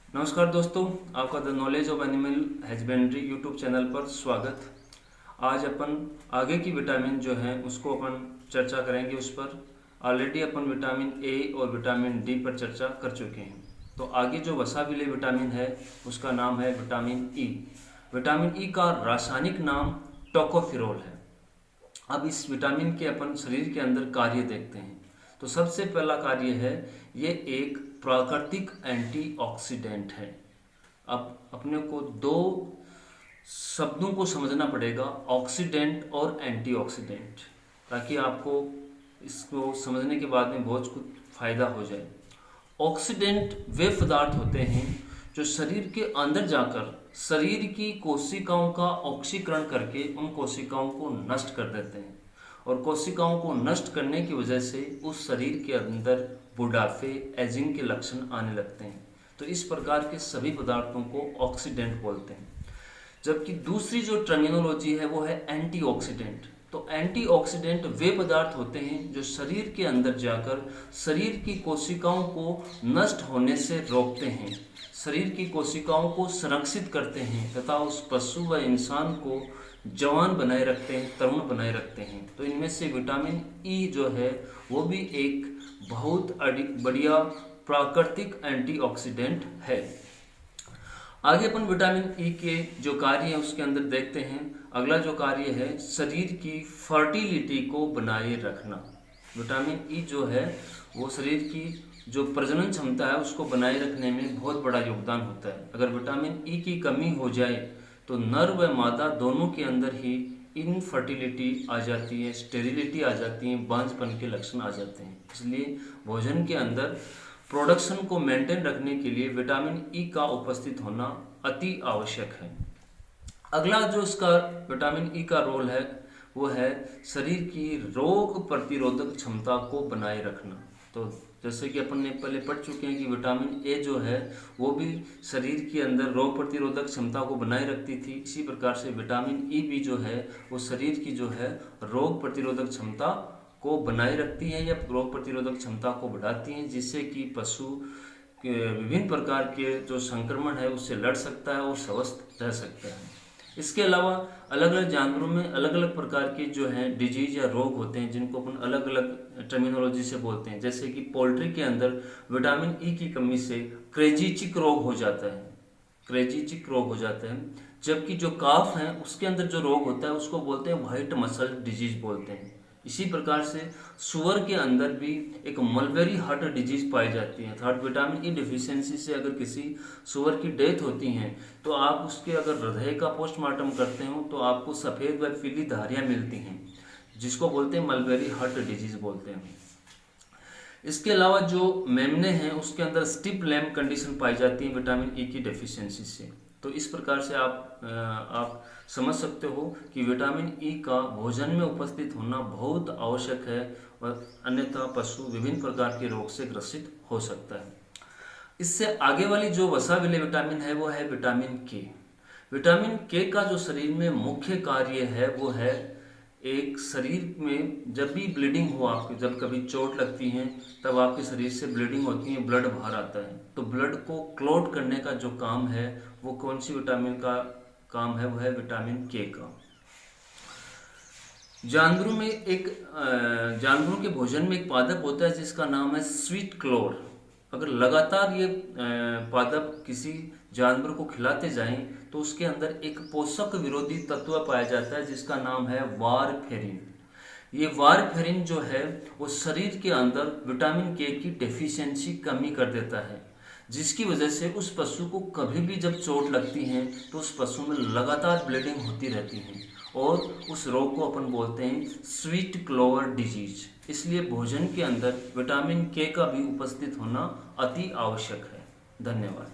नमस्कार दोस्तों, आपका the knowledge of animal husbandry YouTube channel पर स्वागत। आज अपन आगे की विटामिन जो है उसको अपन चर्चा करेंगे। उस पर ऑलरेडी अपन विटामिन ए और विटामिन डी पर चर्चा कर चुके हैं। तो आगे जो वसा विलेय विटामिन है उसका नाम है विटामिन ई। विटामिन ई का रासायनिक नाम टोकोफेरोल है। अब इस विटामिन के अपन शरीर के अंदर कार्य देखते हैं। तो सबसे पहला कार्य है, ये एक प्राकृतिक एंटीऑक्सीडेंट है। अब अपने को दो शब्दों को समझना पड़ेगा, ऑक्सीडेंट और एंटीऑक्सीडेंट, ताकि आपको इसको समझने के बाद में बहुत कुछ फायदा हो जाए। ऑक्सीडेंट वे पदार्थ होते हैं जो शरीर के अंदर जाकर शरीर की कोशिकाओं का ऑक्सीकरण करके उन कोशिकाओं को नष्ट कर देते हैं, और कोशिकाओं को नष्ट करने की वजह से उस शरीर के अंदर बुढ़ापे, एजिंग के लक्षण आने लगते हैं। तो इस प्रकार के सभी पदार्थों को ऑक्सीडेंट बोलते हैं। जबकि दूसरी जो टर्मिनोलॉजी है वो है एंटीऑक्सीडेंट। तो एंटीऑक्सीडेंट वे पदार्थ होते हैं जो शरीर के अंदर जाकर शरीर की कोशिकाओं को नष्ट होने से रोकते हैं, शरीर की कोशिकाओं को संरक्षित करते हैं तथा उस पशु व इंसान को जवान बनाए रखते हैं, तरुण बनाए रखते हैं। तो इनमें से विटामिन ई जो है वो भी एक बहुत बढ़िया प्राकृतिक एंटीऑक्सीडेंट है। आगे अपन विटामिन ई के जो कार्य है उसके अंदर देखते हैं। अगला जो कार्य है, शरीर की फर्टिलिटी को बनाए रखना। विटामिन ई जो है वो शरीर की जो प्रजनन क्षमता है उसको बनाए रखने में बहुत बड़ा योगदान होता है। अगर विटामिन ई की कमी हो जाए तो नर व मादा दोनों के अंदर ही इनफर्टिलिटी आ जाती है, स्टेरिलिटी आ जाती है, बांझपन के लक्षण आ जाते हैं। इसलिए भोजन के अंदर प्रोडक्शन को मेंटेन रखने के लिए विटामिन ई का उपस्थित होना अति आवश्यक है। अगला जो इसका विटामिन ई का रोल है वो है शरीर की रोग प्रतिरोधक क्षमता को बनाए रखना। तो जैसे कि अपन ने पहले पढ़ चुके हैं कि विटामिन ए जो है वो भी शरीर के अंदर रोग प्रतिरोधक क्षमता को बनाए रखती थी। इसी प्रकार से विटामिन ई भी जो है वो शरीर की जो है रोग प्रतिरोधक क्षमता को बनाए रखती है या रोग प्रतिरोधक क्षमता को बढ़ाती हैं, जिससे कि पशु के विभिन्न प्रकार के जो संक्रमण है उससे लड़ सकता है और स्वस्थ रह सकता है। इसके अलावा अलग अलग जानवरों में अलग अलग प्रकार के जो हैं डिजीज या रोग होते हैं जिनको अपन अलग अलग टर्मिनोलॉजी से बोलते हैं। जैसे कि पोल्ट्री के अंदर विटामिन ई की कमी से क्रेजी चिक रोग हो जाता है, क्रेजी चिक रोग हो जाता है। जबकि जो काफ है उसके अंदर जो रोग होता है उसको बोलते हैं व्हाइट मसल डिजीज बोलते हैं। इसी प्रकार से सुअर के अंदर भी एक मलबेरी हार्ट डिजीज पाई जाती है। अर्थात विटामिन ई डिफिशियंसी से अगर किसी सुअर की डेथ होती है तो आप उसके अगर हृदय का पोस्टमार्टम करते हो तो आपको सफ़ेद व पीली धारियाँ मिलती हैं, जिसको बोलते हैं मलबेरी हार्ट डिजीज बोलते हैं। इसके अलावा जो मेमने हैं उसके अंदर स्टिप लैम्प कंडीशन पाई जाती है विटामिन ई की डेफिशिएंसी से। तो इस प्रकार से आप समझ सकते हो कि विटामिन ई का भोजन में उपस्थित होना बहुत आवश्यक है, और अन्यथा पशु विभिन्न प्रकार के रोग से ग्रसित हो सकता है। इससे आगे वाली जो वसा विलेय विटामिन है वो है विटामिन के। विटामिन के का जो शरीर में मुख्य कार्य है वो है, एक शरीर में जब भी ब्लीडिंग हो, आपके जब कभी चोट लगती है तब आपके शरीर से ब्लीडिंग होती है, ब्लड बाहर आता है, तो ब्लड को क्लॉट करने का जो काम है वो कौन सी विटामिन का काम है, वो है विटामिन के का। जानवरों के भोजन में एक पादप होता है जिसका नाम है स्वीट क्लोर। अगर लगातार ये पादप किसी जानवर को खिलाते जाएं तो उसके अंदर एक पोषक विरोधी तत्व पाया जाता है जिसका नाम है वारफेरिन। ये वारफेरिन जो है वो शरीर के अंदर विटामिन के की डेफिशिएंसी कमी कर देता है, जिसकी वजह से उस पशु को कभी भी जब चोट लगती है तो उस पशु में लगातार ब्लीडिंग होती रहती है, और उस रोग को अपन बोलते हैं स्वीट क्लोवर डिजीज। इसलिए भोजन के अंदर विटामिन के का भी उपस्थित होना अति आवश्यक है। धन्यवाद।